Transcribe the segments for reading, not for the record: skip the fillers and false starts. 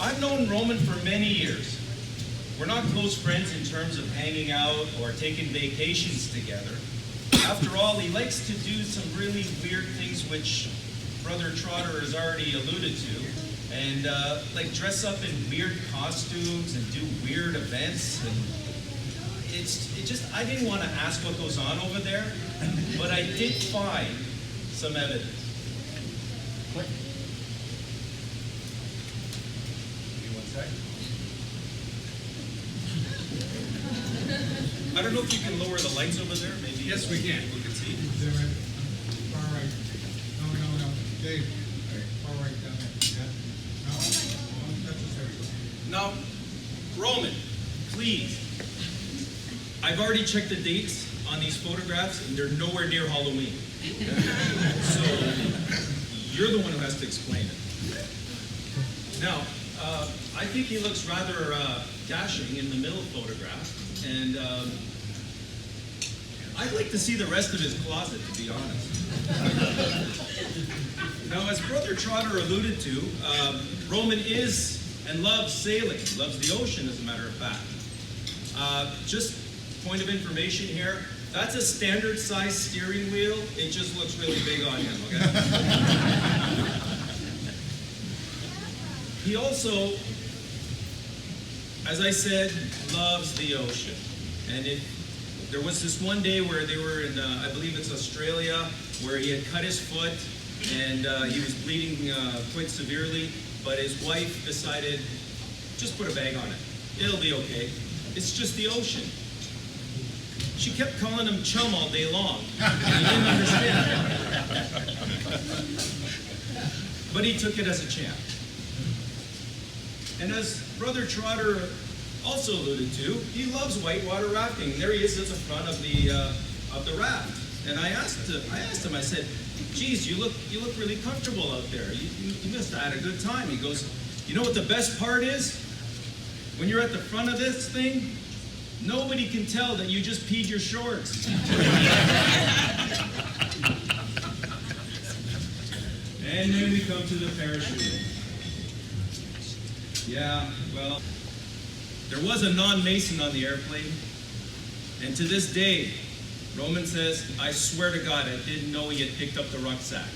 I've known Roman for many years. We're not close friends in terms of hanging out or taking vacations together. After all, he likes to do some really weird things, which Brother Trotter has already alluded to, and like dress up in weird costumes and do weird events. And I didn't want to ask what goes on over there, but I did find some evidence. What? Give me 1 second. I don't know if you can lower the lights over there. Maybe. Yes, we can. We can see. Far right. No. Dave. Far right down there. Yeah. No. That's just there we go. Now, Roman, please. I've already checked the dates on these photographs, and they're nowhere near Halloween. So, you're the one who has to explain it. Now, I think he looks rather dashing in the middle photograph, and I'd like to see the rest of his closet, to be honest. Now, as Brother Trotter alluded to, Roman is and loves sailing, loves the ocean, as a matter of fact. Just point of information here, that's a standard size steering wheel. It just looks really big on him, okay? He also, as I said, loves the ocean. And there was this one day where they were in, I believe it's Australia, where he had cut his foot and he was bleeding quite severely, but his wife decided, just put a bag on it. It'll be okay. It's just the ocean. She kept calling him chum all day long. He didn't understand. But he took it as a champ. And as Brother Trotter also alluded to, he loves whitewater rafting. There he is at the front of the raft. And I asked him, I said, geez, you look really comfortable out there. You must have had a good time. He goes, you know what the best part is? When you're at the front of this thing, nobody can tell that you just peed your shorts. And then we come to the parachuting. Yeah, well, there was a non-Mason on the airplane, and to this day, Roman says, I swear to God, I didn't know he had picked up the rucksack.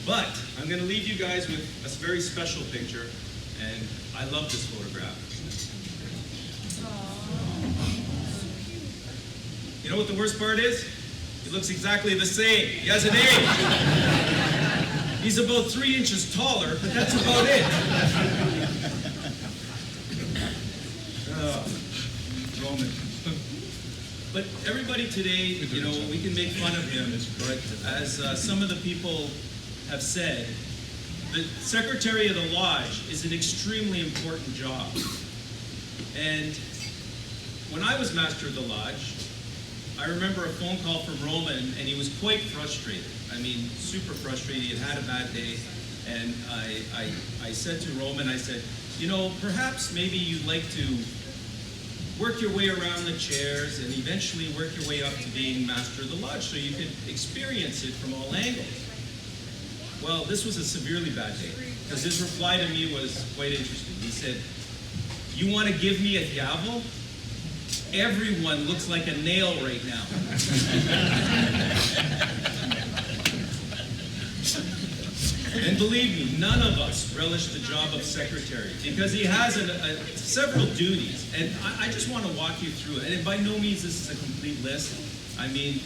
But I'm going to leave you guys with a very special picture, and I love this photograph. You know what the worst part is? He looks exactly the same. He hasn't aged. He's about 3 inches taller, but that's about it. Roman. But everybody today, you know, we can make fun of him, but as some of the people have said, the Secretary of the Lodge is an extremely important job. And when I was Master of the Lodge, I remember a phone call from Roman, and he was quite frustrated. I mean, super frustrated. He had a bad day. And I said to Roman, I said, you know, perhaps maybe you'd like to work your way around the chairs and eventually work your way up to being Master of the Lodge so you could experience it from all angles. Well, this was a severely bad day, because his reply to me was quite interesting. He said, you want to give me a gavel? Everyone looks like a nail right now. And believe me, none of us relish the job of secretary, because he has several duties. And I just want to walk you through it. And by no means this is a complete list. I mean,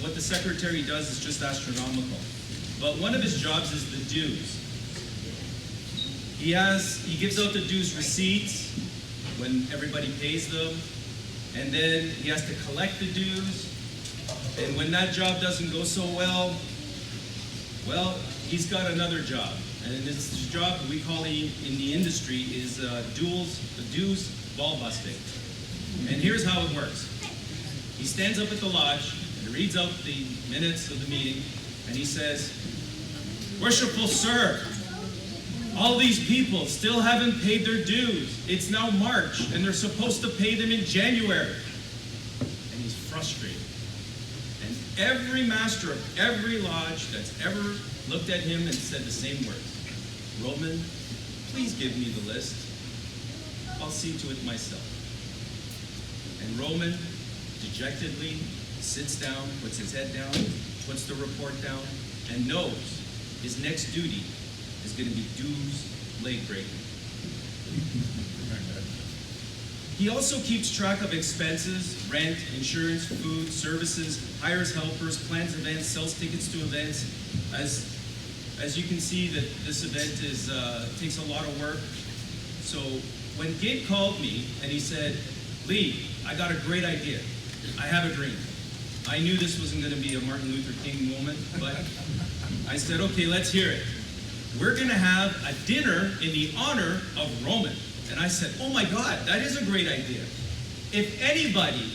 what the secretary does is just astronomical. But one of his jobs is the dues. He gives out the dues receipts when everybody pays them, and then he has to collect the dues. And when that job doesn't go so well, he's got another job. And this job we call in the industry is dues ball busting. And here's how it works. He stands up at the lodge and reads out the minutes of the meeting, and he says, Worshipful Sir, all these people still haven't paid their dues. It's now March, and they're supposed to pay them in January. And he's frustrated. And every master of every lodge that's ever looked at him and said the same words. Roman, please give me the list. I'll see to it myself. And Roman dejectedly sits down, puts his head down, puts the report down, and knows his next duty is going to be dues leg breaking. He also keeps track of expenses, rent, insurance, food, services, hires helpers, plans events, sells tickets to events. As you can see, that this event takes a lot of work. So when Gabe called me and he said, Lee, I got a great idea. I have a dream. I knew this wasn't going to be a Martin Luther King moment, but I said, okay, let's hear it. We're going to have a dinner in the honor of Roman. And I said, oh my God, that is a great idea. If anybody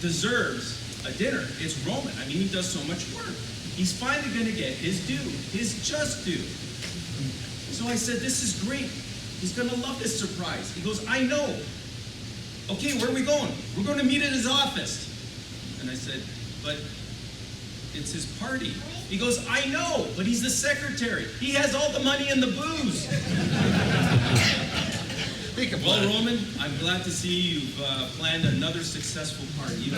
deserves a dinner, it's Roman. I mean, he does so much work. He's finally going to get his due, his just due. So I said, this is great. He's going to love this surprise. He goes, I know. Okay, where are we going? We're going to meet at his office. And I said, but it's his party. He goes, I know, but he's the secretary. He has all the money and the booze. Well, Roman, I'm glad to see you've planned another successful party.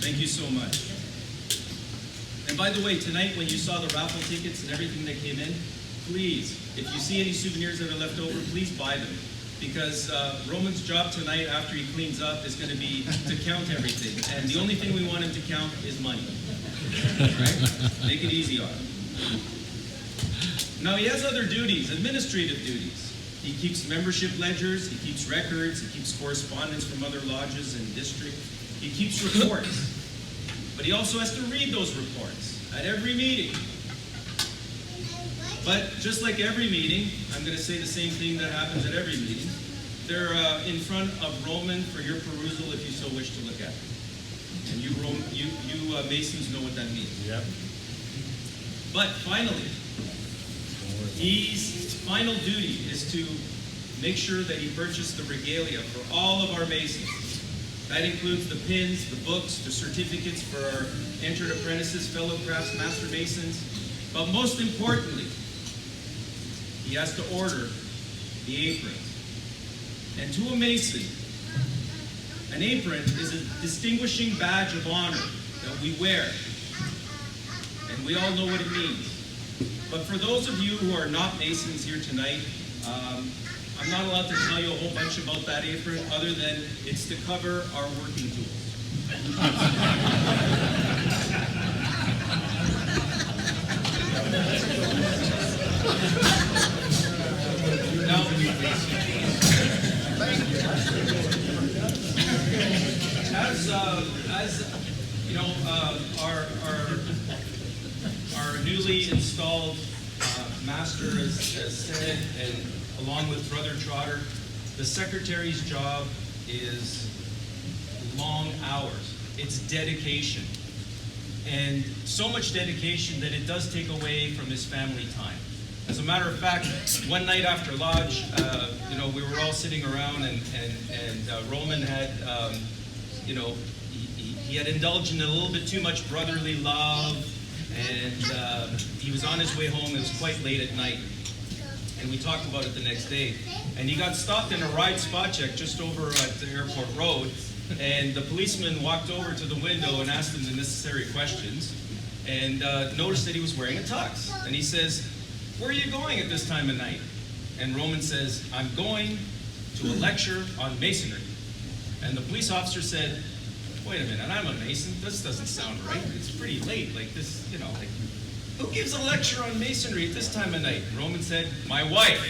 Thank you so much. And by the way, tonight when you saw the raffle tickets and everything that came in, please, if you see any souvenirs that are left over, please buy them. Because Roman's job tonight after he cleans up is going to be to count everything. And the only thing we want him to count is money. Right? Make it easy on him. Now he has other duties, administrative duties. He keeps membership ledgers, he keeps records, he keeps correspondence from other lodges and districts. He keeps reports. But he also has to read those reports at every meeting. But just like every meeting, I'm going to say the same thing that happens at every meeting. They're in front of Roman for your perusal if you so wish to look at them. And you Masons know what that means. Yep. But finally, his final duty is to make sure that he purchased the regalia for all of our Masons. That includes the pins, the books, the certificates for our entered apprentices, fellow crafts, master Masons. But most importantly, he has to order the aprons. And to a Mason, an apron is a distinguishing badge of honor that we wear. And we all know what it means. But for those of you who are not Masons here tonight, I'm not allowed to tell you a whole bunch about that apron other than it's to cover our working tools. Now, as you know, our newly installed master has said, and along with Brother Trotter, the secretary's job is long hours. It's dedication. And so much dedication that it does take away from his family time. As a matter of fact, one night after lodge, we were all sitting around, and Roman had, he had indulged in a little bit too much brotherly love, and he was on his way home. It was quite late at night, and we talked about it the next day. And he got stopped in a ride spot check just over at the airport road, and the policeman walked over to the window and asked him the necessary questions, and noticed that he was wearing a tux. And he says, "Where are you going at this time of night?" And Roman says, "I'm going to a lecture on masonry." And the police officer said, "Wait a minute, I'm a Mason. This doesn't sound right. It's pretty late. Like this, who gives a lecture on masonry at this time of night?" And Roman said, "My wife."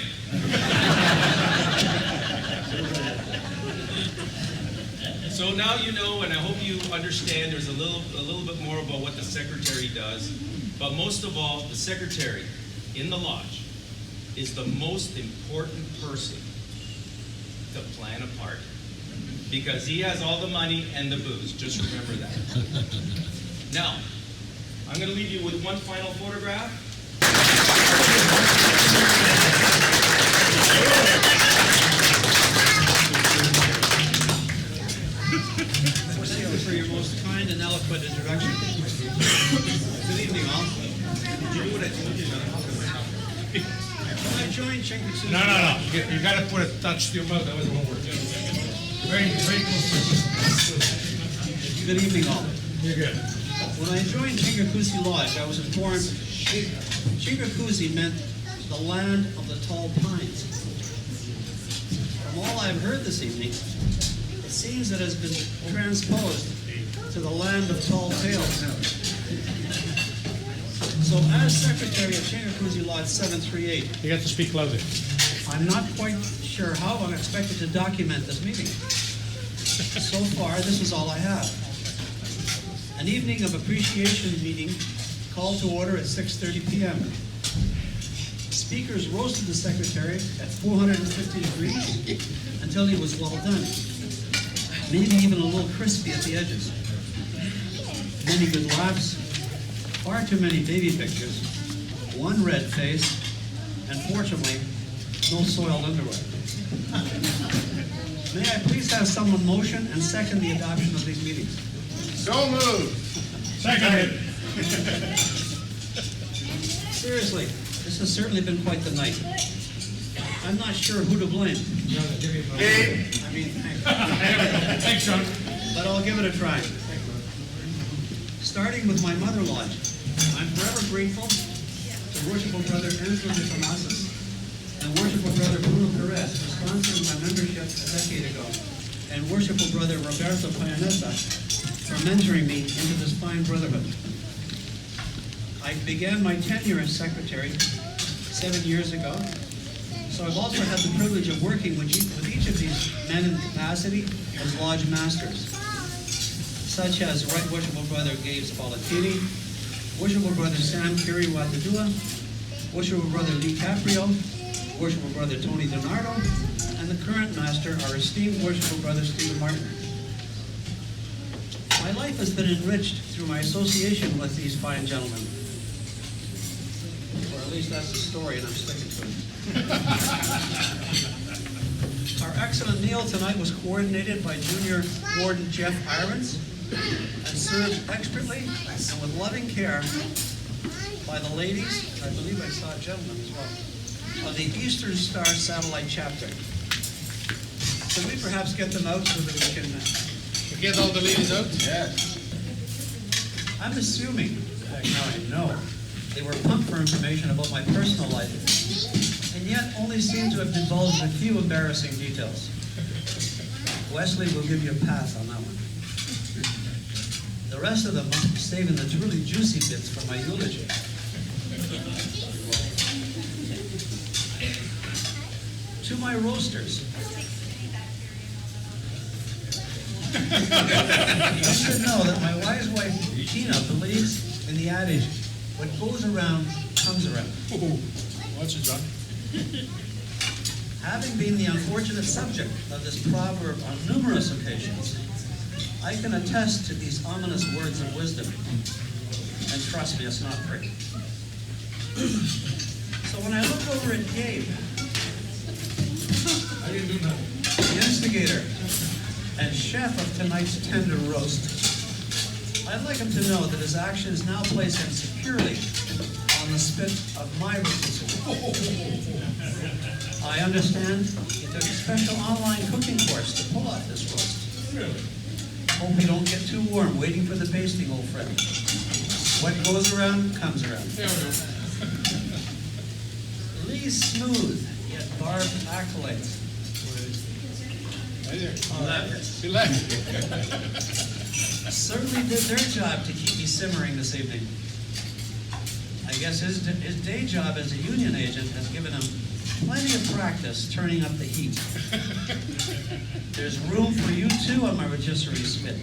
So now you know, and I hope you understand, there's a little bit more about what the secretary does. But most of all, the secretary in the lodge is the most important person to plan a party, because he has all the money and the booze. Just remember that. Now, I'm going to leave you with one final photograph. eloquent introduction. Good evening, all. Did you do what I told you? When I joined Chinkisu. No. You gotta put a touch to your mouth, otherwise it won't work. Very close. Good evening, all. You're good. When I joined Chingakuzi Lodge, I was informed Chingakuzi meant the land of the tall pines. From all I've heard this evening, it seems it has been transposed to the land of tall tales. So as Secretary of Chingakuzi Lodge 738, You have to speak louder. I'm not quite sure how I'm expected to document this meeting. So far, this is all I have. An evening of appreciation meeting called to order at 6:30 p.m. Speakers roasted the secretary at 450 degrees until he was well done. Maybe even a little crispy at the edges. Many good laughs, far too many baby pictures, one red face, and fortunately, no soiled underwear. May I please have someone motion and second the adoption of these meetings? So moved. Second. Seriously, this has certainly been quite the night. I'm not sure who to blame. Dave. I mean, Thanks, John. but I'll give it a try. Starting with my mother lodge, I'm forever grateful to Worshipful Brother Angelo de Tomasis and Worshipful Brother Bruno Perez for sponsoring my membership a decade ago, and Worshipful Brother Roberto Payanesa for mentoring me into this fine brotherhood. I began my tenure as secretary 7 years ago, so I've also had the privilege of working with each of these men in capacity as lodge masters, such as Right Worshipful Brother Gabe Spallatini, Worshipful Brother Sam Kiriwadadua, Worshipful Brother Lee Caprio, Worshipful Brother Tony Donardo, and the current master, our esteemed Worshipful Brother Stephen Martin. My life has been enriched through my association with these fine gentlemen. Or at least that's the story, and I'm sticking to it. Our excellent meal tonight was coordinated by Junior Warden Jeff Irons and served expertly and with loving care by the ladies, I believe I saw a gentleman as well, of the Eastern Star Satellite Chapter. Could we perhaps get them out so that we can... Get all the ladies out? Yes. I'm assuming, now I know, they were pumped for information about my personal life, and yet only seem to have divulged a few embarrassing details. Wesley will give you a pass on that one. The rest of them must be saving the truly juicy bits for my eulogy. To my roasters, you should know that my wise wife, Gina, believes in the adage, what goes around, comes around. Watch it, John. Having been the unfortunate subject of this proverb on numerous occasions, I can attest to these ominous words of wisdom. And trust me, it's not pretty. So when I look over at Gabe, I didn't do nothing. the instigator and chef of tonight's tender roast, I'd like him to know that his actions now place him securely on the spit of my rotisserie. I understand he took a special online cooking course to pull off this roast. Really? Hope you don't get too warm waiting for the basting, old friend. What goes around, comes around. There we go. Lee's smooth, yet barbed accolades. Right there. Oh, Relax. certainly did their job to keep me simmering this evening. I guess his day job as a union agent has given him plenty of practice turning up the heat. There's room for you too on my rotisserie spit.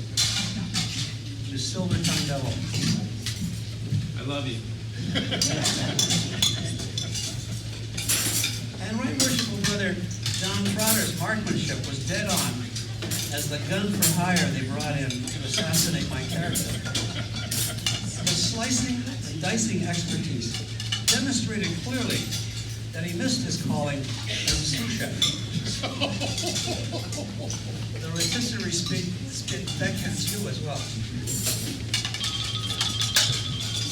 You silver-tongued devil. I love you. And Right Worshipful Brother John Trotter's marksmanship was dead on as the gun for hire they brought in to assassinate my character. His slicing and dicing expertise demonstrated clearly that he missed his calling as a sous chef. The rotisserie spit backhands you as well.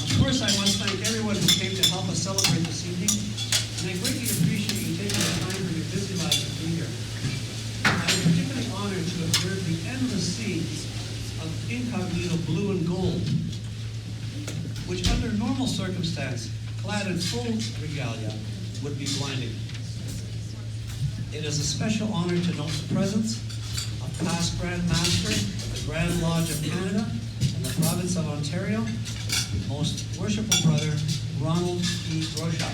Of course, I must thank everyone who came to help us celebrate this evening, and I greatly appreciate you taking the time from your busy lives to be here. I'm particularly honored to observe the endless scenes of incognito blue and gold, which under normal circumstance, clad in full regalia, would be blinding. It is a special honor to note the presence of past Grand Master of the Grand Lodge of Canada and the province of Ontario, Most Worshipful Brother Ronald E. Groshak.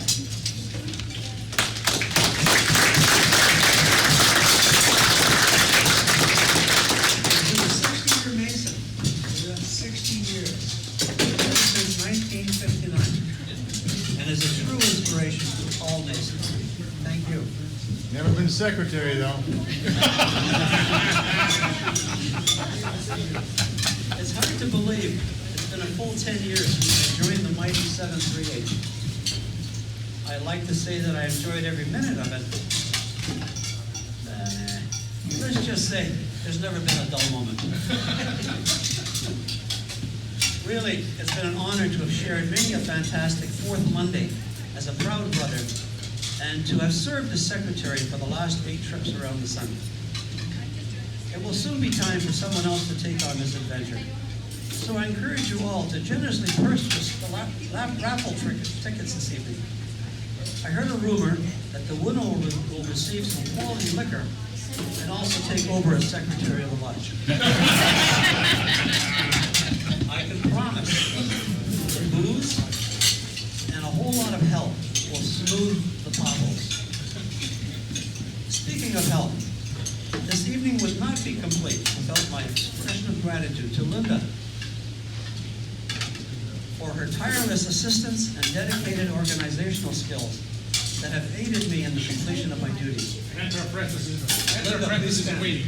He was a 60-year Mason, 60 years, since 1959, and is a true inspiration to all Masons. Thank you. Never been secretary, though. It's hard to believe it's been a full 10 years since I joined the mighty 738. I like to say that I enjoyed every minute of it. Let's just say there's never been a dull moment. Really, it's been an honor to have shared many a fantastic fourth Monday as a proud brother, and to have served as secretary for the last 8 trips around the sun. It will soon be time for someone else to take on this adventure. So I encourage you all to generously purchase the raffle tickets this evening. I heard a rumor that the winner will receive some quality liquor and also take over as secretary of the lodge. I can promise that booze and a whole lot of help will smooth the potholes. Speaking of help, this evening would not be complete without my expression of gratitude to Linda for her tireless assistance and dedicated organizational skills that have aided me in the completion of my duties. And our apprentices, Linda, please stand. waiting.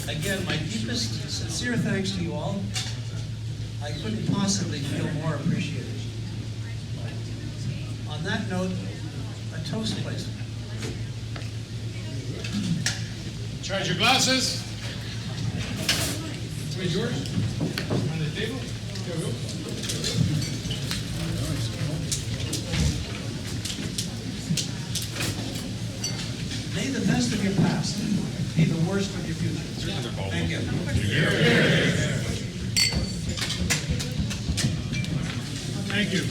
Again, my deepest, sincere thanks to you all. I couldn't possibly feel more appreciated. On that note, a toast, please. Charge your glasses. Where's yours? On the table? There we go. May the best of your past be the worst of your future. Thank you. Thank you.